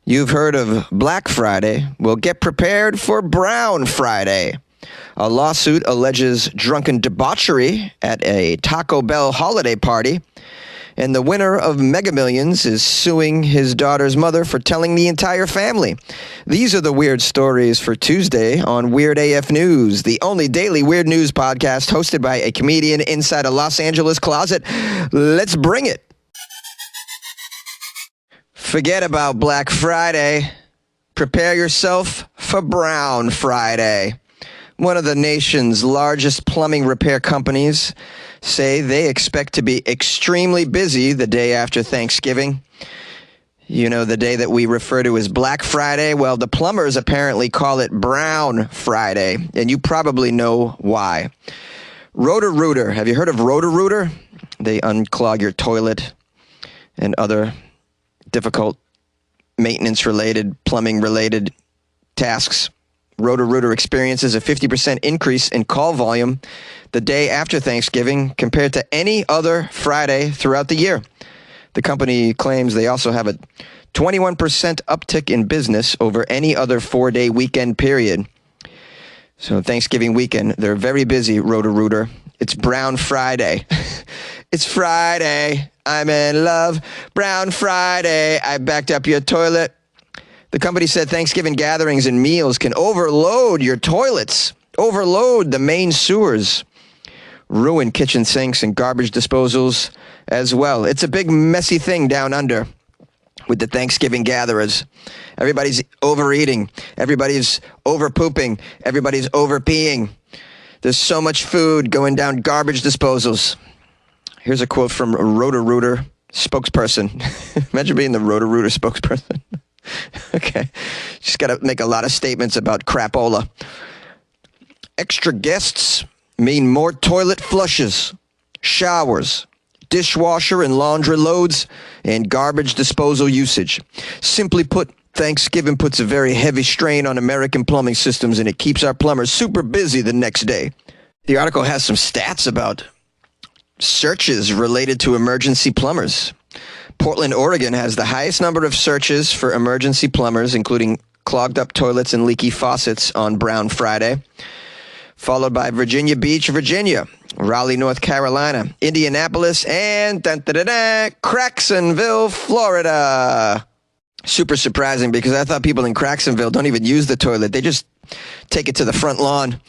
You've heard of Black Friday. Well, get prepared for Brown Friday. A lawsuit alleges drunken debauchery at a Taco Bell holiday party. And the winner of Mega Millions is suing his daughter's mother for telling the entire family. These are the weird stories for Tuesday on Weird AF News, the only daily weird news podcast hosted by a comedian inside a Los Angeles closet. Let's bring it. Forget about Black Friday. Prepare yourself for Brown Friday. One of the nation's largest plumbing repair companies say they expect to be extremely busy the day after Thanksgiving. You know, the day that we refer to as Black Friday. Well, the plumbers apparently call it Brown Friday, and you probably know why. Roto-Rooter. Have you heard of Roto-Rooter? They unclog your toilet and other difficult maintenance-related, plumbing-related tasks. Roto-Rooter experiences a 50% increase in call volume the day after Thanksgiving compared to any other Friday throughout the year. The company claims they also have a 21% uptick in business over any other 4-day weekend period. So Thanksgiving weekend, they're very busy, Roto-Rooter. It's Brown Friday. It's Friday. I'm in love. Brown Friday. I backed up your toilet. The company said Thanksgiving gatherings and meals can overload your toilets, overload the main sewers, ruin kitchen sinks and garbage disposals as well. It's a big messy thing down under with the Thanksgiving gatherers. Everybody's overeating. Everybody's overpooping. Everybody's overpeeing. There's so much food going down garbage disposals. Here's a quote from a Roto-Rooter spokesperson. Imagine being the Roto-Rooter spokesperson. Okay. Just got to make a lot of statements about crapola. Extra guests mean more toilet flushes, showers, dishwasher and laundry loads, and garbage disposal usage. Simply put, Thanksgiving puts a very heavy strain on American plumbing systems, and it keeps our plumbers super busy the next day. The article has some stats about searches related to emergency plumbers. Portland, Oregon has the highest number of searches for emergency plumbers, including clogged up toilets and leaky faucets on Brown Friday, followed by Virginia Beach, Virginia, Raleigh, North Carolina, Indianapolis, and Cracksonville, Florida. Super surprising because I thought people in Cracksonville don't even use the toilet. They just take it to the front lawn.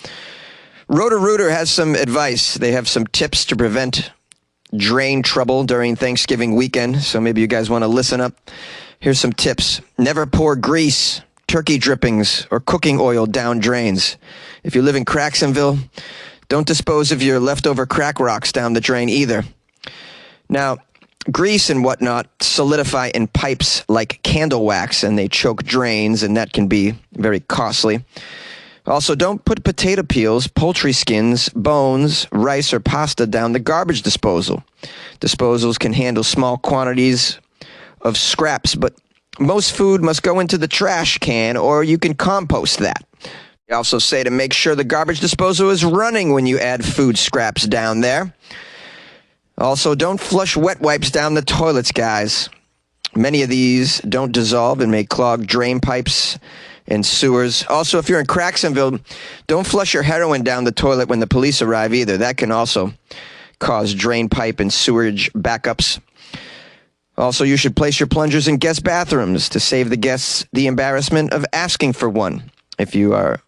Roto-Rooter has some advice. They have some tips to prevent drain trouble during Thanksgiving weekend, so maybe you guys want to listen up. Here's some tips. Never pour grease, turkey drippings, or cooking oil down drains. If you live in Cracksonville, don't dispose of your leftover crack rocks down the drain either. Now, grease and whatnot solidify in pipes like candle wax, and they choke drains, and that can be very costly. Also, don't put potato peels, poultry skins, bones, rice, or pasta down the garbage disposal. Disposals can handle small quantities of scraps, but most food must go into the trash can, or you can compost that. They also say to make sure the garbage disposal is running when you add food scraps down there. Also, don't flush wet wipes down the toilets, guys. Many of these don't dissolve and may clog drain pipes and sewers. Also, if you're in Cracksonville, don't flush your heroin down the toilet when the police arrive either. That can also cause drain pipe and sewerage backups. Also, you should place your plungers in guest bathrooms to save the guests the embarrassment of asking for one. If you are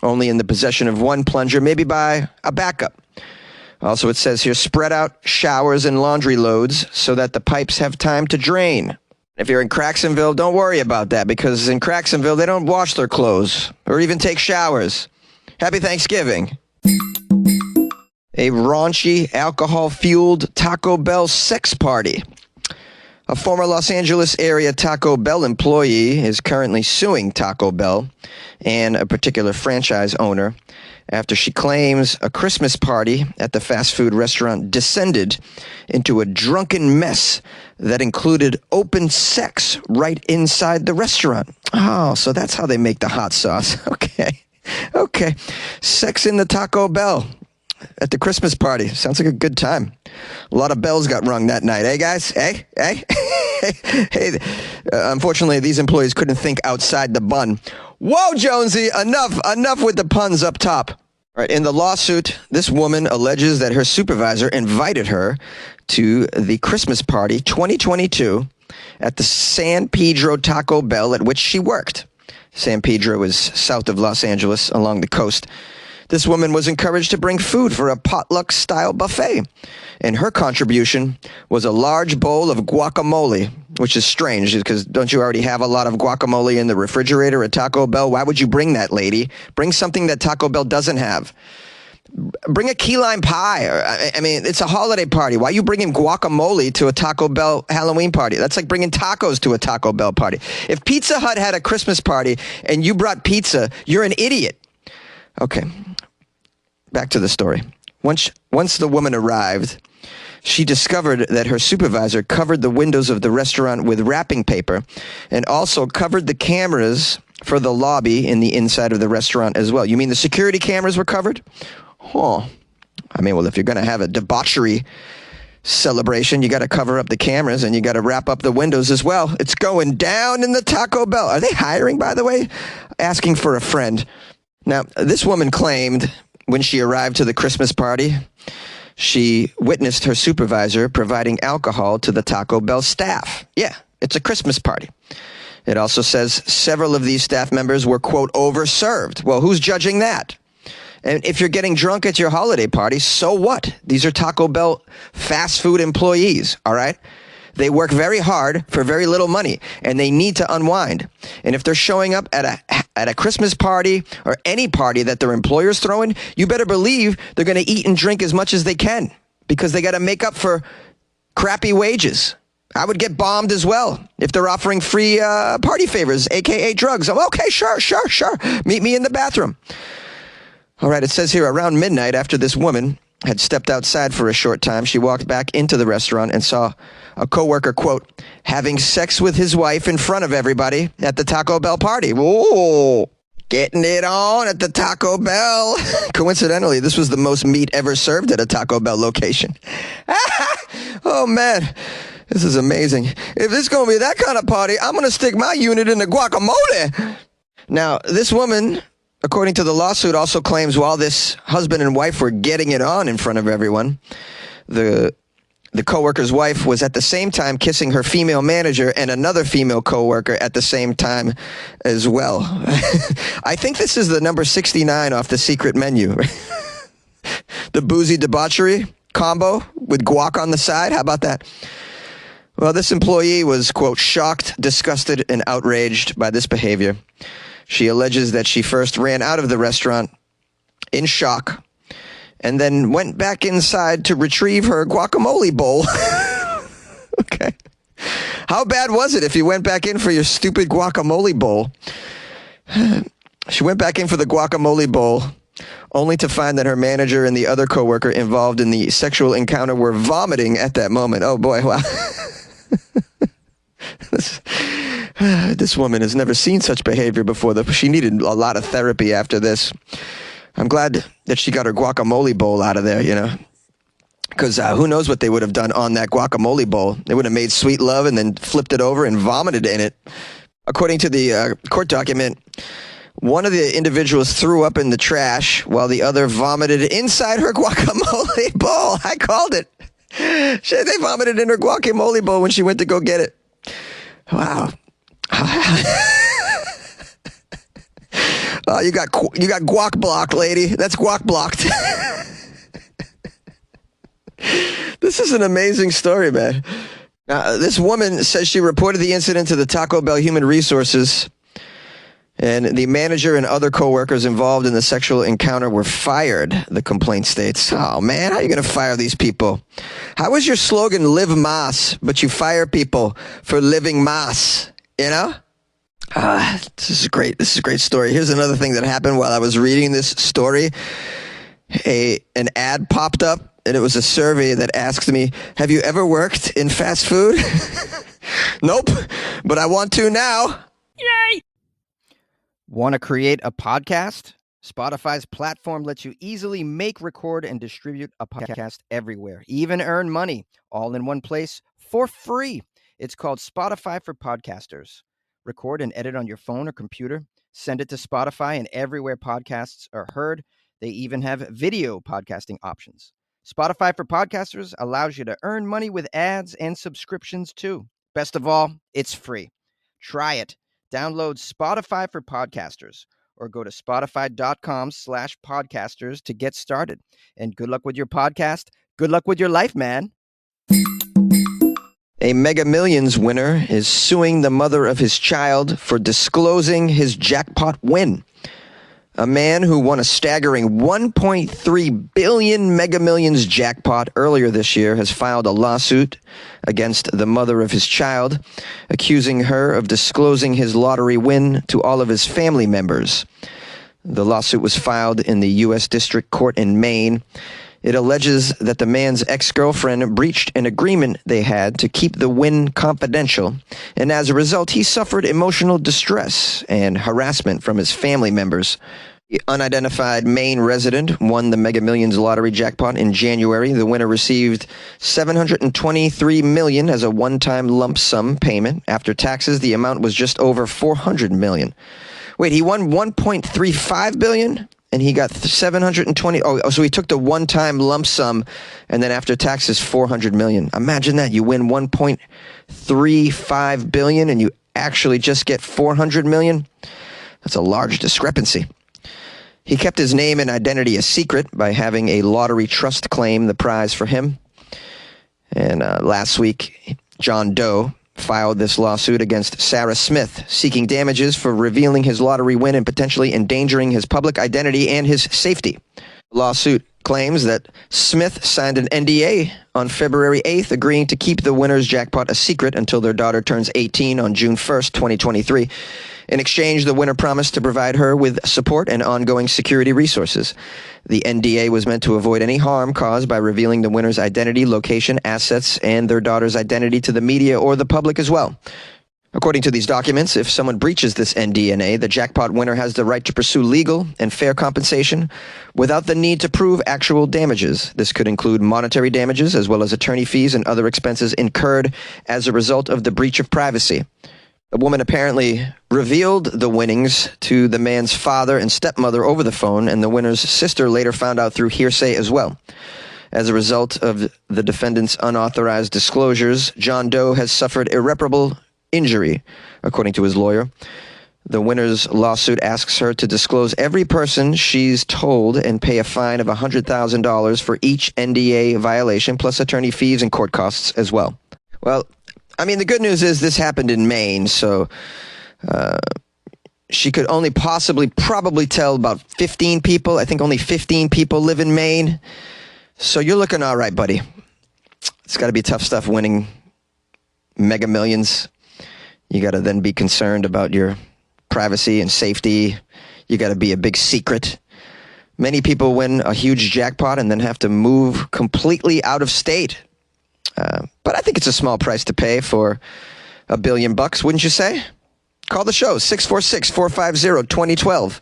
only in the possession of one plunger, maybe buy a backup. Also, it says here, spread out showers and laundry loads so that the pipes have time to drain. If you're in Cracksonville, don't worry about that, because in Cracksonville, they don't wash their clothes or even take showers. Happy Thanksgiving. A raunchy, alcohol-fueled Taco Bell sex party. A former Los Angeles area Taco Bell employee is currently suing Taco Bell and a particular franchise owner after she claims a Christmas party at the fast food restaurant descended into a drunken mess that included open sex right inside the restaurant. Oh, so that's how they make the hot sauce. Okay. Sex in the Taco Bell. at the Christmas party. Sounds like a good time. A lot of bells got rung that night. Hey, guys? Hey? Hey. Unfortunately, these employees couldn't think outside the bun. Whoa, Jonesy, enough with the puns up top. All right, in the lawsuit, this woman alleges that her supervisor invited her to the Christmas party 2022 at the San Pedro Taco Bell at which she worked. San Pedro is south of Los Angeles along the coast. This woman was encouraged to bring food for a potluck-style buffet, and her contribution was a large bowl of guacamole, which is strange because don't you already have a lot of guacamole in the refrigerator at Taco Bell? Why would you bring that, lady? Bring something that Taco Bell doesn't have. Bring a key lime pie. I mean, it's a holiday party. Why are you bringing guacamole to a Taco Bell Halloween party? That's like bringing tacos to a Taco Bell party. If Pizza Hut had a Christmas party and you brought pizza, you're an idiot. Okay, back to the story. Once the woman arrived, she discovered that her supervisor covered the windows of the restaurant with wrapping paper and also covered the cameras for the lobby in the inside of the restaurant as well. You mean the security cameras were covered? Huh. I mean, well, if you're going to have a debauchery celebration, you got to cover up the cameras and you got to wrap up the windows as well. It's going down in the Taco Bell. Are they hiring, by the way? Asking for a friend. Now, this woman claimed when she arrived to the Christmas party, she witnessed her supervisor providing alcohol to the Taco Bell staff. Yeah, it's a Christmas party. It also says several of these staff members were, quote, overserved. Well, who's judging that? And if you're getting drunk at your holiday party, so what? These are Taco Bell fast food employees, all right? They work very hard for very little money, and they need to unwind. And if they're showing up at a Christmas party or any party that their employer's throwing, you better believe they're going to eat and drink as much as they can because they got to make up for crappy wages. I would get bombed as well if they're offering free party favors, a.k.a. drugs. I'm okay, sure. Meet me in the bathroom. All right, it says here around midnight after this woman had stepped outside for a short time, she walked back into the restaurant and saw a coworker, quote, having sex with his wife in front of everybody at the Taco Bell party. Whoa, getting it on at the Taco Bell. Coincidentally, this was the most meat ever served at a Taco Bell location. Oh, man, this is amazing. If this is going to be that kind of party, I'm going to stick my unit in the guacamole. Now, this woman, according to the lawsuit, also claims while this husband and wife were getting it on in front of everyone, the coworker's wife was at the same time kissing her female manager and another female coworker at the same time as well. I think this is the number 69 off the secret menu. The boozy debauchery combo with guac on the side. How about that? Well, this employee was, quote, shocked, disgusted, and outraged by this behavior. She alleges that she first ran out of the restaurant in shock and then went back inside to retrieve her guacamole bowl. Okay. How bad was it if you went back in for your stupid guacamole bowl? She went back in for the guacamole bowl only to find that her manager and the other coworker involved in the sexual encounter were vomiting at that moment. Oh, boy. Wow. This woman has never seen such behavior before. She needed a lot of therapy after this. I'm glad that she got her guacamole bowl out of there, you know, because who knows what they would have done on that guacamole bowl. They would have made sweet love and then flipped it over and vomited in it. According to the court document, one of the individuals threw up in the trash while the other vomited inside her guacamole bowl. I called it. They vomited in her guacamole bowl when she went to go get it. Wow. Oh, you got guac blocked, lady. That's guac blocked. This is an amazing story, man. Now, this woman says she reported the incident to the Taco Bell Human Resources, and the manager and other coworkers involved in the sexual encounter were fired, the complaint states. Oh, man, how are you going to fire these people? How is your slogan, live mas, but you fire people for living mas, you know? This is great. This is a great story. Here's another thing that happened while I was reading this story. An ad popped up, and it was a survey that asked me, have you ever worked in fast food? Nope, but I want to now. Yay! Want to create a podcast? Spotify's platform lets you easily make, record, and distribute a podcast everywhere, even earn money, all in one place for free. It's called Spotify for Podcasters. Record and edit on your phone or computer, send it to Spotify, and everywhere podcasts are heard. They even have video podcasting options. Spotify for Podcasters allows you to earn money with ads and subscriptions too. Best of all, it's free. Try it. Download Spotify for Podcasters or go to spotify.com/podcasters to get started. And good luck with your podcast. Good luck with your life, man. A Mega Millions winner is suing the mother of his child for disclosing his jackpot win. A man who won a staggering $1.3 billion Mega Millions jackpot earlier this year has filed a lawsuit against the mother of his child, accusing her of disclosing his lottery win to all of his family members. The lawsuit was filed in the U.S. District Court in Maine. It alleges that the man's ex-girlfriend breached an agreement they had to keep the win confidential, and as a result, he suffered emotional distress and harassment from his family members. The unidentified Maine resident won the Mega Millions lottery jackpot in January. The winner received $723 million as a one-time lump sum payment. After taxes, the amount was just over $400 million. Wait, he won $1.35 billion? And he got 720. Oh, so he took the one-time lump sum, and then after taxes, $400 million. Imagine that. You win $1.35 billion, and you actually just get $400 million. That's a large discrepancy. He kept his name and identity a secret by having a lottery trust claim the prize for him. And last week, John Doe filed this lawsuit against Sarah Smith, seeking damages for revealing his lottery win and potentially endangering his public identity and his safety. The lawsuit claims that Smith signed an NDA on February 8th, agreeing to keep the winner's jackpot a secret until their daughter turns 18 on June 1st, 2023. In exchange, the winner promised to provide her with support and ongoing security resources. The NDA was meant to avoid any harm caused by revealing the winner's identity, location, assets, and their daughter's identity to the media or the public as well. According to these documents, if someone breaches this NDA, the jackpot winner has the right to pursue legal and fair compensation without the need to prove actual damages. This could include monetary damages as well as attorney fees and other expenses incurred as a result of the breach of privacy. The woman apparently revealed the winnings to the man's father and stepmother over the phone, and the winner's sister later found out through hearsay as well. As a result of the defendant's unauthorized disclosures, John Doe has suffered irreparable injury, according to his lawyer. The winner's lawsuit asks her to disclose every person she's told and pay a fine of $100,000 for each NDA violation, plus attorney fees and court costs as well. Well, I mean, the good news is this happened in Maine, so she could only probably tell about 15 people. I think only 15 people live in Maine. So you're looking all right, buddy. It's got to be tough stuff winning Mega Millions. You got to then be concerned about your privacy and safety. You got to be a big secret. Many people win a huge jackpot and then have to move completely out of state. But I think it's a small price to pay for $1 billion, wouldn't you say? Call the show, 646-450-2012.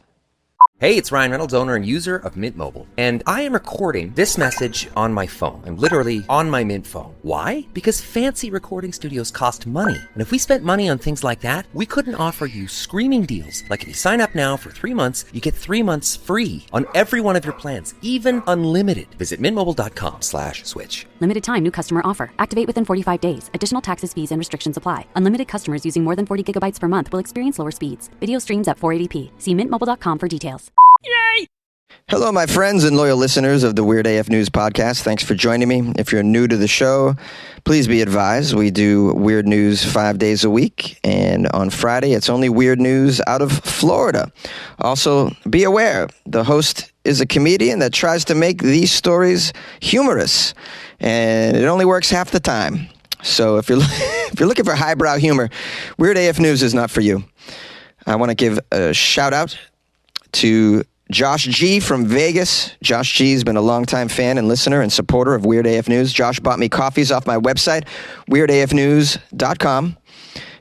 Hey, it's Ryan Reynolds, owner and user of Mint Mobile. And I am recording this message on my phone. I'm literally on my Mint phone. Why? Because fancy recording studios cost money. And if we spent money on things like that, we couldn't offer you screaming deals. Like if you sign up now for 3 months, you get 3 months free on every one of your plans, even unlimited. Visit mintmobile.com/switch. Limited time new customer offer. Activate within 45 days. Additional taxes, fees, and restrictions apply. Unlimited customers using more than 40 gigabytes per month will experience lower speeds. Video streams at 480p. See mintmobile.com for details. Yay! Hello, my friends and loyal listeners of the Weird AF News podcast. Thanks for joining me. If you're new to the show, please be advised we do weird news 5 days a week. And on Friday, it's only weird news out of Florida. Also, be aware, the host is a comedian that tries to make these stories humorous. And it only works half the time. So if you're looking for highbrow humor, Weird AF News is not for you. I want to give a shout out to Josh G from Vegas. Josh G has been a longtime fan and listener and supporter of Weird AF News. Josh bought me coffees off my website, weirdafnews.com,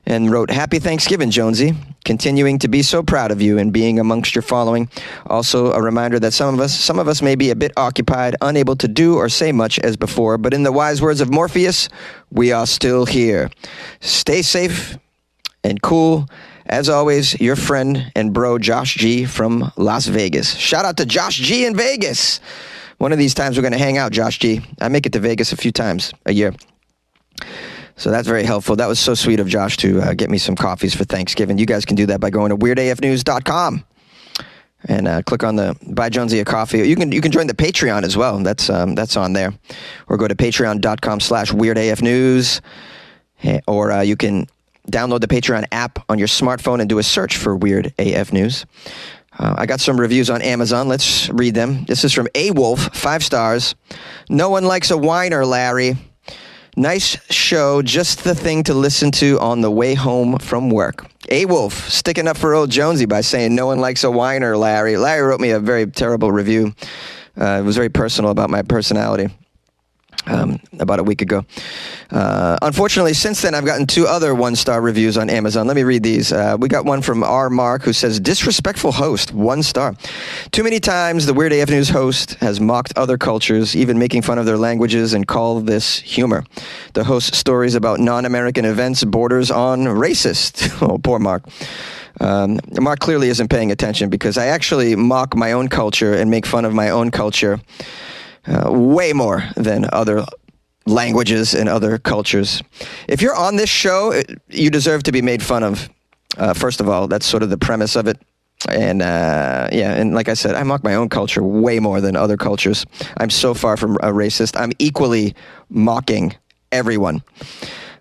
and wrote, "Happy Thanksgiving, Jonesy. continuing to be so proud of you and being amongst your following. Also, a reminder that some of us may be a bit occupied, unable to do or say much as before, but in the wise words of Morpheus, we are still here. Stay safe and cool. As always, your friend and bro, Josh G from Las Vegas. Shout out to Josh G in Vegas. One of these times we're going to hang out, Josh G. I make it to Vegas a few times a year. So that's very helpful. That was so sweet of Josh to get me some coffees for Thanksgiving. You guys can do that by going to weirdafnews.com and click on the Buy Jonesy a Coffee. You can join the Patreon as well. That's on there. Or go to patreon.com/weirdafnews. Or you can download the Patreon app on your smartphone and do a search for Weird AF News. I got some reviews on Amazon. Let's read them. This is from A Wolf, 5 stars. No one likes a whiner, Larry. Nice show, just the thing to listen to on the way home from work. A Wolf, sticking up for old Jonesy by saying no one likes a whiner, Larry. Larry wrote me a very terrible review. It was very personal about my personality. About a week ago. Unfortunately, since then, I've gotten 2 other 1-star reviews on Amazon. Let me read these. We got one from R. Mark who says, disrespectful host, 1 star. Too many times the Weird AF News host has mocked other cultures, even making fun of their languages, and call this humor. The host's stories about non-American events borders on racist. Oh, poor Mark. Mark clearly isn't paying attention because I actually mock my own culture and make fun of my own culture way more than other languages and other cultures. If you're on this show, you deserve to be made fun of. First of all, that's sort of the premise of it. And and like I said, I mock my own culture way more than other cultures. I'm so far from a racist. I'm equally mocking everyone.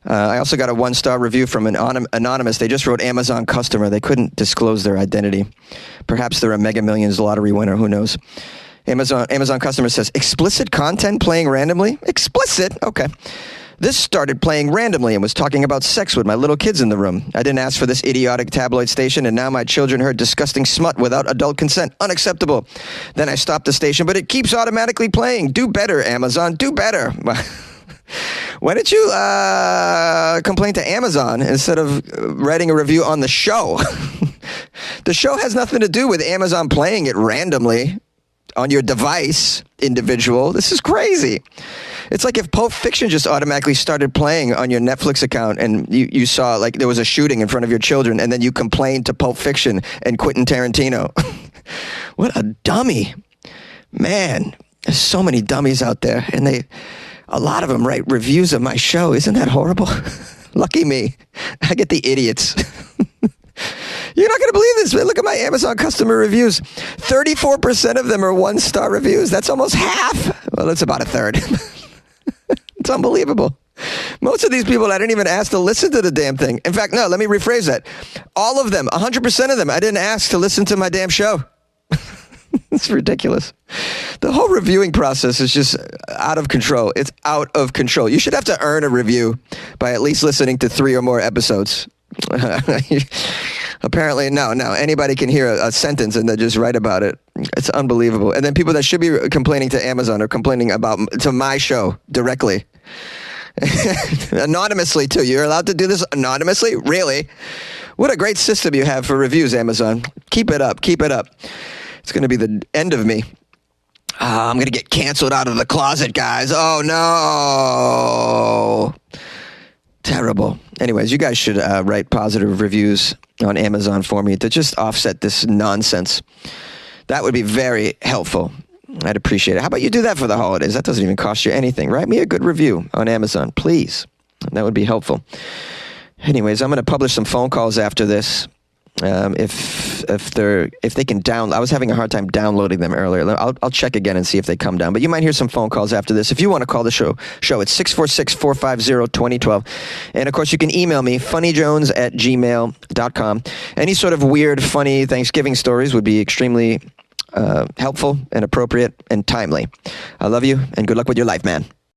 I also got a 1-star review from an anonymous. They just wrote Amazon customer. They couldn't disclose their identity. Perhaps they're a Mega Millions lottery winner. Who knows? Amazon customer says, explicit content playing randomly? Explicit? Okay. This started playing randomly and was talking about sex with my little kids in the room. I didn't ask for this idiotic tabloid station, and now my children heard disgusting smut without adult consent. Unacceptable. Then I stopped the station, but it keeps automatically playing. Do better, Amazon. Do better. Why don't you complain to Amazon instead of writing a review on the show? The show has nothing to do with Amazon playing it randomly on your device, individual. This is crazy. It's like if Pulp Fiction just automatically started playing on your Netflix account and you saw like there was a shooting in front of your children and then you complained to Pulp Fiction and Quentin Tarantino. What a dummy. Man, there's so many dummies out there and a lot of them write reviews of my show. Isn't that horrible? Lucky me. I get the idiots. You're not going to believe this, man. Look at my Amazon customer reviews. 34% of them are 1-star reviews. That's almost half. Well, it's about a third. It's unbelievable. Most of these people, I didn't even ask to listen to the damn thing. In fact, no, let me rephrase that. All of them, 100% of them, I didn't ask to listen to my damn show. It's ridiculous. The whole reviewing process is just out of control. It's out of control. You should have to earn a review by at least listening to 3 or more episodes. Apparently, no. Anybody can hear a sentence and then just write about it. It's unbelievable. And then people that should be complaining to Amazon are complaining to my show directly. Anonymously, too. You're allowed to do this anonymously? Really? What a great system you have for reviews, Amazon. Keep it up. Keep it up. It's going to be the end of me. I'm going to get canceled out of the closet, guys. Oh, no. Terrible. Anyways, you guys should write positive reviews on Amazon for me to just offset this nonsense. That would be very helpful. I'd appreciate it. How about you do that for the holidays? That doesn't even cost you anything. Write me a good review on Amazon, please. That would be helpful. Anyways, I'm going to publish some phone calls after this. If they can download. I was having a hard time downloading them earlier. I'll check again and see if they come down. But you might hear some phone calls after this. If you want to call the show it's 646-450-2012. And of course, you can email me, funnyjones@gmail.com. Any sort of weird, funny Thanksgiving stories would be extremely helpful and appropriate and timely. I love you and good luck with your life, man.